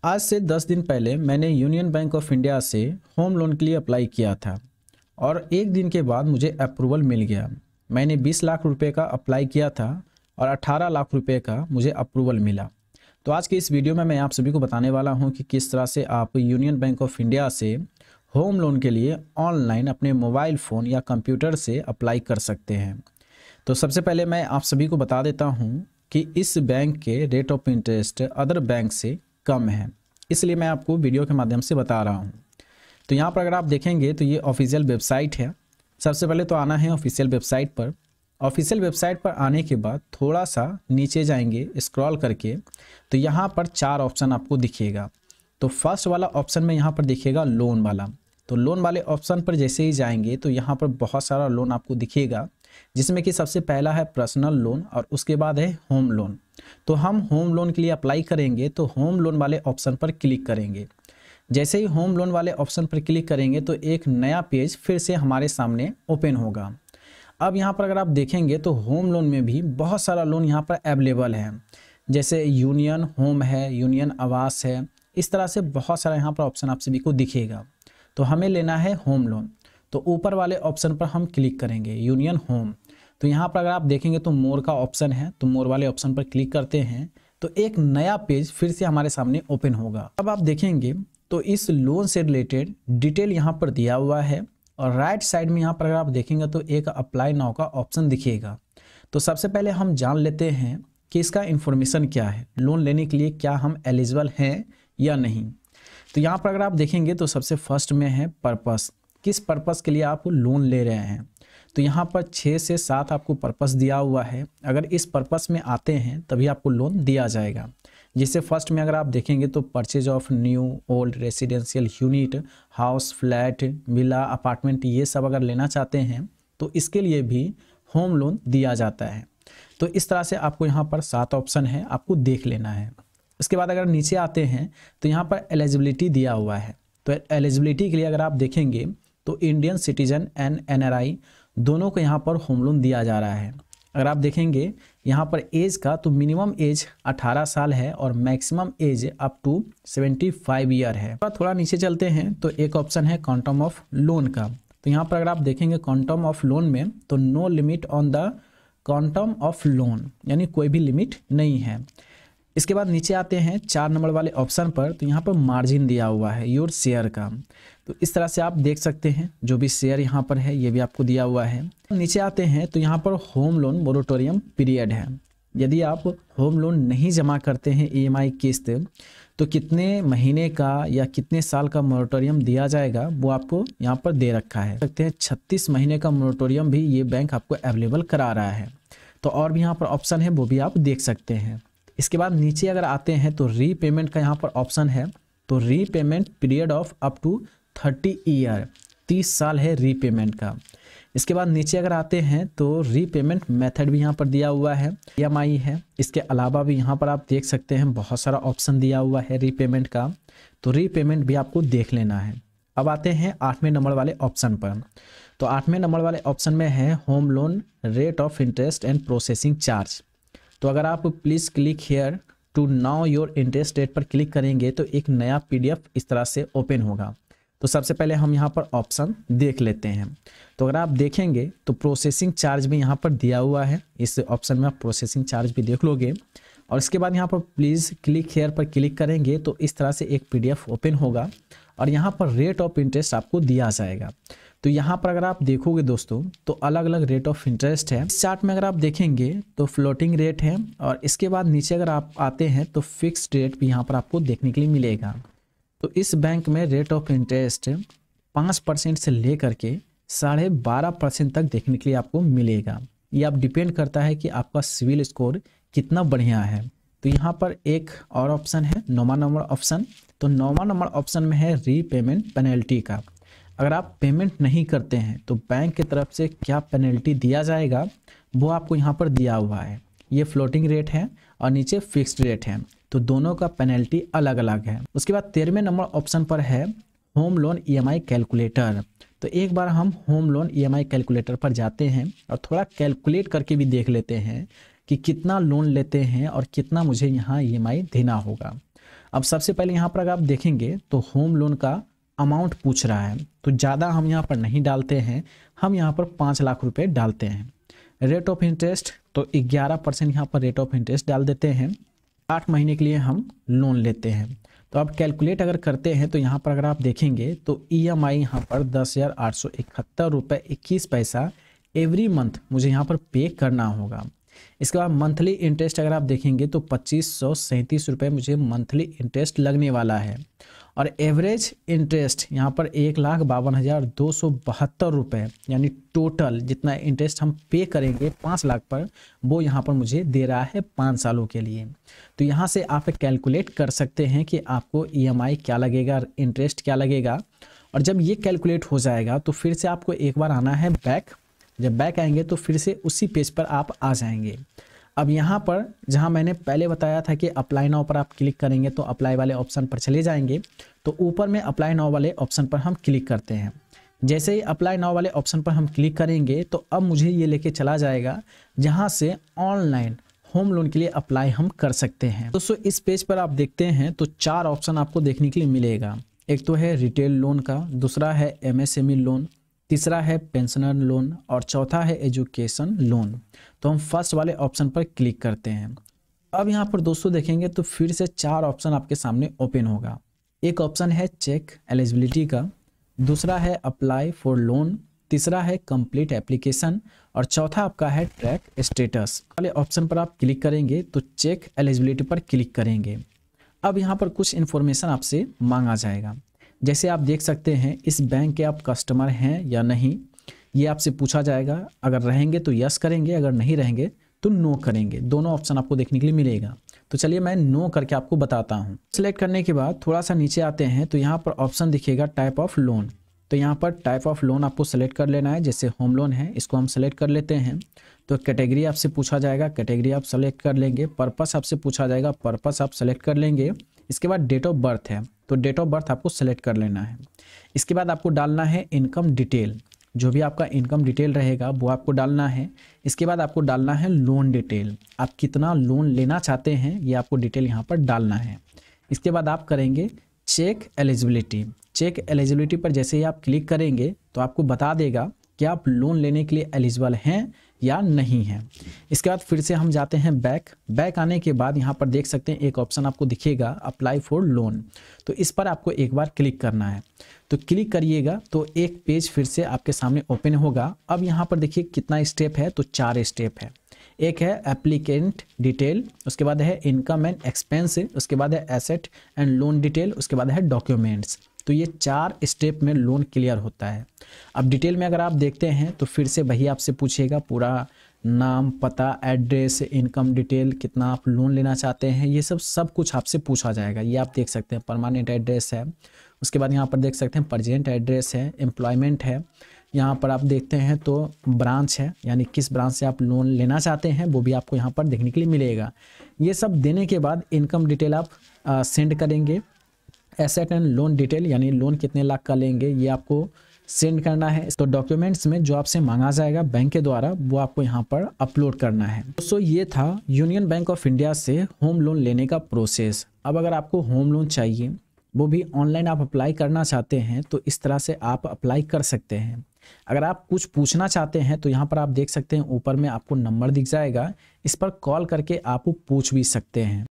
आज से 10 दिन पहले मैंने यूनियन बैंक ऑफ इंडिया से होम लोन के लिए अप्लाई किया था और एक दिन के बाद मुझे अप्रूवल मिल गया। मैंने 20 लाख रुपए का अप्लाई किया था और 18 लाख रुपए का मुझे अप्रूवल मिला। तो आज के इस वीडियो में मैं आप सभी को बताने वाला हूं कि किस तरह से आप यूनियन बैंक ऑफ इंडिया से होम लोन के लिए ऑनलाइन अपने मोबाइल फ़ोन या कंप्यूटर से अप्लाई कर सकते हैं। तो सबसे पहले मैं आप सभी को बता देता हूं कि इस बैंक के rate of interest other bank से कम है, इसलिए मैं आपको वीडियो के माध्यम से बता रहा हूं। तो यहाँ पर अगर आप देखेंगे तो ये ऑफिशियल वेबसाइट है। सबसे पहले तो आना है ऑफिशियल वेबसाइट पर। ऑफिशियल वेबसाइट पर आने के बाद थोड़ा सा नीचे जाएंगे स्क्रॉल करके, तो यहाँ पर 4 ऑप्शन आपको दिखेगा। तो फर्स्ट वाला ऑप्शन में यहाँ पर दिखेगा लोन वाला। तो लोन वाले ऑप्शन पर जैसे ही जाएंगे तो यहाँ पर बहुत सारा लोन आपको दिखेगा, जिसमें कि सबसे पहला है पर्सनल लोन और उसके बाद है होम लोन। तो हम होम लोन के लिए अप्लाई करेंगे तो होम लोन वाले ऑप्शन पर क्लिक करेंगे। जैसे ही होम लोन वाले ऑप्शन पर क्लिक करेंगे तो एक नया पेज फिर से हमारे सामने ओपन होगा। अब यहाँ पर अगर आप देखेंगे तो होम लोन में भी बहुत सारा लोन यहाँ पर अवेलेबल है, जैसे यूनियन होम है, यूनियन आवास है। इस तरह से बहुत सारा यहाँ पर ऑप्शन आप सभी को दिखेगा। तो हमें लेना है होम लोन, तो ऊपर वाले ऑप्शन पर हम क्लिक करेंगे यूनियन होम। तो यहाँ पर अगर आप देखेंगे तो मोर का ऑप्शन है, तो मोर वाले ऑप्शन पर क्लिक करते हैं तो एक नया पेज फिर से हमारे सामने ओपन होगा। अब आप देखेंगे तो इस लोन से रिलेटेड डिटेल यहाँ पर दिया हुआ है और राइट साइड में यहाँ पर अगर आप देखेंगे तो एक अप्लाई नाउ का ऑप्शन दिखेगा। तो सबसे पहले हम जान लेते हैं कि इसका इन्फॉर्मेशन क्या है, लोन लेने के लिए क्या हम एलिजिबल हैं या नहीं। तो यहाँ पर अगर आप देखेंगे तो सबसे फर्स्ट में है पर्पस, किस पर्पस के लिए आप लोन ले रहे हैं। तो यहाँ पर 6 से 7 आपको पर्पस दिया हुआ है। अगर इस पर्पस में आते हैं तभी आपको लोन दिया जाएगा। जैसे फर्स्ट में अगर आप देखेंगे तो purchase of new old residential unit, house, flat, villa, apartment, ये सब अगर लेना चाहते हैं तो इसके लिए भी होम लोन दिया जाता है। तो इस तरह से आपको यहाँ पर 7 ऑप्शन है, आपको देख लेना है। इसके बाद अगर नीचे आते हैं तो यहाँ पर एलिजिबिलिटी दिया हुआ है। तो एलिजिबिलिटी के लिए अगर आप देखेंगे तो इंडियन सिटीजन एंड एनआरआई दोनों को यहाँ पर होम लोन दिया जा रहा है। अगर आप देखेंगे यहाँ पर एज का तो मिनिमम एज 18 साल है और maximum age up to 75 year है। थोड़ा नीचे चलते हैं तो एक ऑप्शन है क्वांटम ऑफ लोन का। तो यहाँ पर अगर आप देखेंगे क्वांटम ऑफ लोन में तो no limit on the quantum of loan, यानी कोई भी लिमिट नहीं है। इसके बाद नीचे आते हैं 4 नंबर वाले ऑप्शन पर, तो यहाँ पर मार्जिन दिया हुआ है योर शेयर का। तो इस तरह से आप देख सकते हैं जो भी शेयर यहाँ पर है ये भी आपको दिया हुआ है। नीचे आते हैं तो यहाँ पर होम लोन मोरेटोरियम पीरियड है। यदि आप होम लोन नहीं जमा करते हैं ईएमआई किस्त, तो कितने महीने का या कितने साल का मोरेटोरियम दिया जाएगा वो आपको यहाँ पर दे रखा है। सकते हैं 36 महीने का मोरेटोरियम भी ये बैंक आपको अवेलेबल करा रहा है। तो और भी यहाँ पर ऑप्शन है वो भी आप देख सकते हैं। इसके बाद नीचे अगर आते हैं तो रीपेमेंट का यहाँ पर ऑप्शन है। तो repayment period of up to 30 year, 30 साल है रीपेमेंट का। इसके बाद नीचे अगर आते हैं तो रीपेमेंट मेथड भी यहाँ पर दिया हुआ है, ईएमआई है। इसके अलावा भी यहाँ पर आप देख सकते हैं बहुत सारा ऑप्शन दिया हुआ है रीपेमेंट का, तो रीपेमेंट भी आपको देख लेना है। अब आते हैं 8वें नंबर वाले ऑप्शन पर। तो 8वें नंबर वाले ऑप्शन में है home loan rate of interest and processing charge. तो अगर आप please click here to now your interest rate पर क्लिक करेंगे तो एक नया पीडीएफ इस तरह से ओपन होगा। तो सबसे पहले हम यहाँ पर ऑप्शन देख लेते हैं। तो अगर आप देखेंगे तो प्रोसेसिंग चार्ज भी यहाँ पर दिया हुआ है। इस ऑप्शन में आप प्रोसेसिंग चार्ज भी देख लोगे और इसके बाद यहाँ पर प्लीज़ क्लिक हेयर पर क्लिक करेंगे तो इस तरह से एक पीडीएफ ओपन होगा और यहाँ पर रेट ऑफ इंटरेस्ट आपको दिया जाएगा। तो यहाँ पर अगर आप देखोगे दोस्तों तो अलग अलग रेट ऑफ इंटरेस्ट है। इस चार्ट में अगर आप देखेंगे तो फ्लोटिंग रेट है और इसके बाद नीचे अगर आप आते हैं तो फिक्स्ड रेट भी यहाँ पर आपको देखने के लिए मिलेगा। तो इस बैंक में रेट ऑफ इंटरेस्ट 5% से लेकर के 12.5% तक देखने के लिए आपको मिलेगा। ये आप डिपेंड करता है कि आपका सिविल स्कोर कितना बढ़िया है। तो यहाँ पर एक और ऑप्शन है 9वां नंबर ऑप्शन। तो 9वां नंबर ऑप्शन में है रीपेमेंट पेनल्टी का। अगर आप पेमेंट नहीं करते हैं तो बैंक की तरफ से क्या पेनल्टी दिया जाएगा वो आपको यहाँ पर दिया हुआ है। ये फ्लोटिंग रेट है और नीचे फिक्स्ड रेट है, तो दोनों का पेनल्टी अलग अलग है। उसके बाद 13वें नंबर ऑप्शन पर है होम लोन ईएमआई कैलकुलेटर। तो एक बार हम होम लोन ईएमआई कैलकुलेटर पर जाते हैं और थोड़ा कैलकुलेट करके भी देख लेते हैं कि कितना लोन लेते हैं और कितना मुझे यहाँ ईएमआई देना होगा। अब सबसे पहले यहाँ पर अगर आप देखेंगे तो होम लोन का अमाउंट पूछ रहा है, तो ज़्यादा हम यहाँ पर नहीं डालते हैं, हम यहाँ पर 5 लाख रुपए डालते हैं। रेट ऑफ इंटरेस्ट तो 11% यहाँ पर रेट ऑफ इंटरेस्ट डाल देते हैं। 8 महीने के लिए हम लोन लेते हैं। तो आप कैलकुलेट अगर करते हैं तो यहाँ पर अगर आप देखेंगे तो EMI यहाँ पर 10,871 रुपये 21 पैसा एवरी मंथ मुझे यहाँ पर पे करना होगा। इसके बाद मंथली इंटरेस्ट अगर आप देखेंगे तो 2537 रुपये मुझे मंथली इंटरेस्ट लगने वाला है। और एवरेज इंटरेस्ट यहाँ पर 1,52,272 रुपये, यानी टोटल जितना इंटरेस्ट हम पे करेंगे 5 लाख पर, वो यहाँ पर मुझे दे रहा है 5 सालों के लिए। तो यहाँ से आप कैलकुलेट कर सकते हैं कि आपको EMI क्या लगेगा, इंटरेस्ट क्या लगेगा। और जब ये कैलकुलेट हो जाएगा तो फिर से आपको एक बार आना है बैक। जब बैक आएंगे तो फिर से उसी पेज पर आप आ जाएंगे। अब यहाँ पर जहाँ मैंने पहले बताया था कि अप्लाई नाउ पर आप क्लिक करेंगे तो अप्लाई वाले ऑप्शन पर चले जाएंगे, तो ऊपर में अप्लाई नाउ वाले ऑप्शन पर हम क्लिक करते हैं। जैसे ही अप्लाई नाउ वाले ऑप्शन पर हम क्लिक करेंगे तो अब मुझे ये लेके चला जाएगा जहाँ से ऑनलाइन होम लोन के लिए अप्लाई हम कर सकते हैं। दोस्तों इस पेज पर आप देखते हैं तो 4 ऑप्शन आपको देखने के लिए मिलेगा। एक तो है रिटेल लोन का, दूसरा है MSME लोन, तीसरा है पेंशनर लोन और चौथा है एजुकेशन लोन। तो हम फर्स्ट वाले ऑप्शन पर क्लिक करते हैं। अब यहाँ पर दोस्तों देखेंगे तो फिर से 4 ऑप्शन आपके सामने ओपन होगा। एक ऑप्शन है चेक एलिजिबिलिटी का, दूसरा है अप्लाई फॉर लोन, तीसरा है कंप्लीट एप्लीकेशन और चौथा आपका है ट्रैक स्टेटस। वाले ऑप्शन पर आप क्लिक करेंगे तो चेक एलिजिबिलिटी पर क्लिक करेंगे। अब यहाँ पर कुछ इन्फॉर्मेशन आपसे मांगा जाएगा। जैसे आप देख सकते हैं इस बैंक के आप कस्टमर हैं या नहीं, ये आपसे पूछा जाएगा। अगर रहेंगे तो यस करेंगे, अगर नहीं रहेंगे तो नो करेंगे। दोनों ऑप्शन आपको देखने के लिए मिलेगा। तो चलिए मैं नो करके आपको बताता हूँ। सिलेक्ट करने के बाद थोड़ा सा नीचे आते हैं तो यहाँ पर ऑप्शन दिखेगा टाइप ऑफ लोन। तो यहाँ पर टाइप ऑफ लोन आपको सेलेक्ट कर लेना है। जैसे होम लोन है, इसको हम सेलेक्ट कर लेते हैं। तो कैटेगरी आपसे पूछा जाएगा, कैटेगरी आप सेलेक्ट कर लेंगे। पर्पस आपसे पूछा जाएगा, पर्पस आप सेलेक्ट कर लेंगे। इसके बाद डेट ऑफ बर्थ है, तो डेट ऑफ बर्थ आपको सेलेक्ट कर लेना है। इसके बाद आपको डालना है इनकम डिटेल, जो भी आपका इनकम डिटेल रहेगा वो आपको डालना है। इसके बाद आपको डालना है लोन डिटेल, आप कितना लोन लेना चाहते हैं ये आपको डिटेल यहाँ पर डालना है। इसके बाद आप करेंगे चेक एलिजिबिलिटी। चेक एलिजिबिलिटी पर जैसे ही आप क्लिक करेंगे तो आपको बता देगा कि आप लोन लेने के लिए एलिजिबल हैं या नहीं है। इसके बाद फिर से हम जाते हैं बैक। बैक आने के बाद यहाँ पर देख सकते हैं एक ऑप्शन आपको दिखेगा अप्लाई फॉर लोन, तो इस पर आपको एक बार क्लिक करना है। तो क्लिक करिएगा तो एक पेज फिर से आपके सामने ओपन होगा। अब यहाँ पर देखिए कितना स्टेप है, तो 4 स्टेप है। एक है एप्लीकेंट डिटेल, उसके बाद है इनकम एंड एक्सपेंस, उसके बाद है एसेट एंड लोन डिटेल, उसके बाद है डॉक्यूमेंट्स। तो ये 4 स्टेप में लोन क्लियर होता है। अब डिटेल में अगर आप देखते हैं तो फिर से वही आपसे पूछेगा पूरा नाम, पता, एड्रेस, इनकम डिटेल, कितना आप लोन लेना चाहते हैं, ये सब कुछ आपसे पूछा जाएगा। ये आप देख सकते हैं परमानेंट एड्रेस है। उसके बाद यहाँ पर देख सकते हैं प्रेजेंट एड्रेस है, एम्प्लॉयमेंट है। यहाँ पर आप देखते हैं तो ब्रांच है, यानी किस ब्रांच से आप लोन लेना चाहते हैं वो भी आपको यहाँ पर देखने के लिए मिलेगा। ये सब देने के बाद इनकम डिटेल आप सेंड करेंगे। एसेट एंड लोन डिटेल, यानी लोन कितने लाख का लेंगे ये आपको सेंड करना है। तो डॉक्यूमेंट्स में जो आपसे मांगा जाएगा बैंक के द्वारा वो आपको यहाँ पर अपलोड करना है। दोस्तों ये था यूनियन बैंक ऑफ इंडिया से होम लोन लेने का प्रोसेस। अब अगर आपको होम लोन चाहिए, वो भी ऑनलाइन आप अप्लाई करना चाहते हैं, तो इस तरह से आप अप्लाई कर सकते हैं। अगर आप कुछ पूछना चाहते हैं तो यहाँ पर आप देख सकते हैं ऊपर में आपको नंबर दिख जाएगा, इस पर कॉल करके आप पूछ भी सकते हैं।